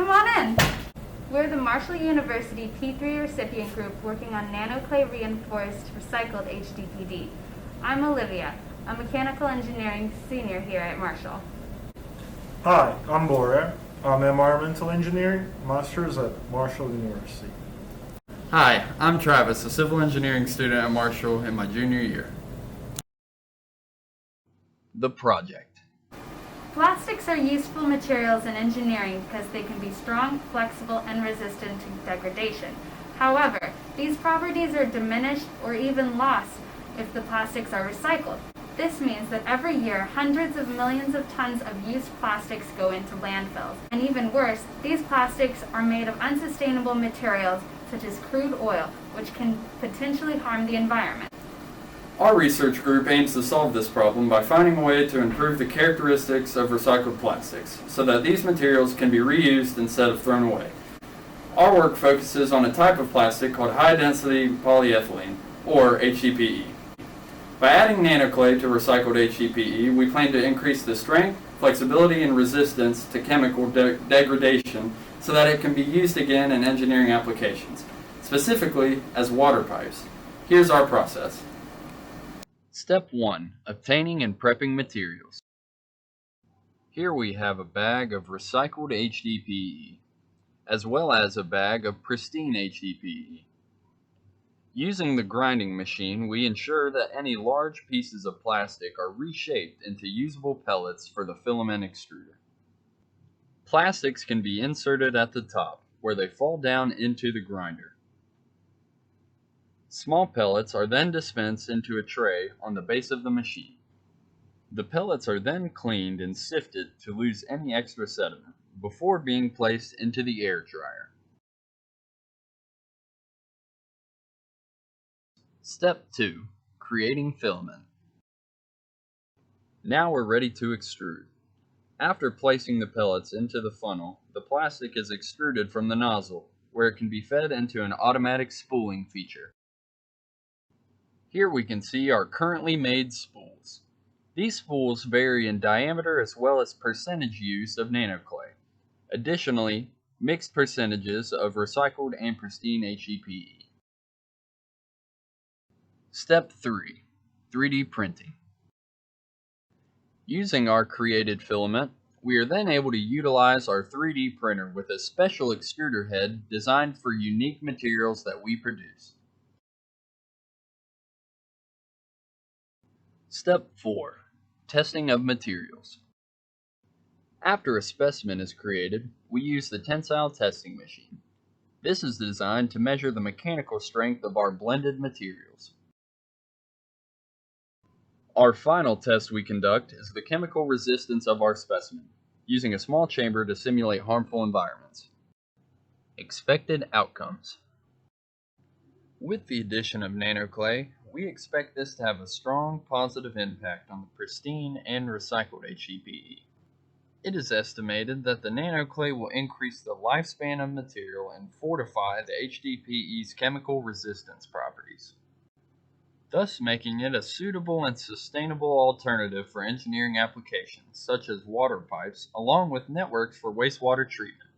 Come on in. We're the Marshall University P3 recipient group working on Nanoclay reinforced recycled HDPE. I'm Olivia, a mechanical engineering senior here at Marshall. Hi, I'm Bora. I'm environmental engineering, master's at Marshall University. Hi, I'm Travis, a civil engineering student at Marshall in my junior year. The project. Plastics are useful materials in engineering because they can be strong, flexible, and resistant to degradation. However, these properties are diminished or even lost if the plastics are recycled. This means that every year, hundreds of millions of tons of used plastics go into landfills. And even worse, these plastics are made of unsustainable materials such as crude oil, which can potentially harm the environment. Our research group aims to solve this problem by finding a way to improve the characteristics of recycled plastics so that these materials can be reused instead of thrown away. Our work focuses on a type of plastic called high-density polyethylene, or HDPE. By adding nanoclay to recycled HDPE, we plan to increase the strength, flexibility, and resistance to chemical degradation so that it can be used again in engineering applications, specifically as water pipes. Here's our process. Step 1. Obtaining and prepping materials. Here we have a bag of recycled HDPE, as well as a bag of pristine HDPE. Using the grinding machine, we ensure that any large pieces of plastic are reshaped into usable pellets for the filament extruder. Plastics can be inserted at the top, where they fall down into the grinder. Small pellets are then dispensed into a tray on the base of the machine. The pellets are then cleaned and sifted to lose any extra sediment before being placed into the air dryer. Step 2. Creating filament. Now we're ready to extrude. After placing the pellets into the funnel, the plastic is extruded from the nozzle, where it can be fed into an automatic spooling feature. Here we can see our currently made spools. These spools vary in diameter as well as percentage use of nanoclay. Additionally, mixed percentages of recycled and pristine HDPE. Step 3. 3D printing. Using our created filament, we are then able to utilize our 3D printer with a special extruder head designed for unique materials that we produce. Step 4. Testing of materials. After a specimen is created, we use the tensile testing machine. This is designed to measure the mechanical strength of our blended materials. Our final test we conduct is the chemical resistance of our specimen, using a small chamber to simulate harmful environments. Expected outcomes. With the addition of nanoclay, we expect this to have a strong positive impact on the pristine and recycled HDPE. It is estimated that the nanoclay will increase the lifespan of material and fortify the HDPE's chemical resistance properties, thus making it a suitable and sustainable alternative for engineering applications such as water pipes, along with networks for wastewater treatment.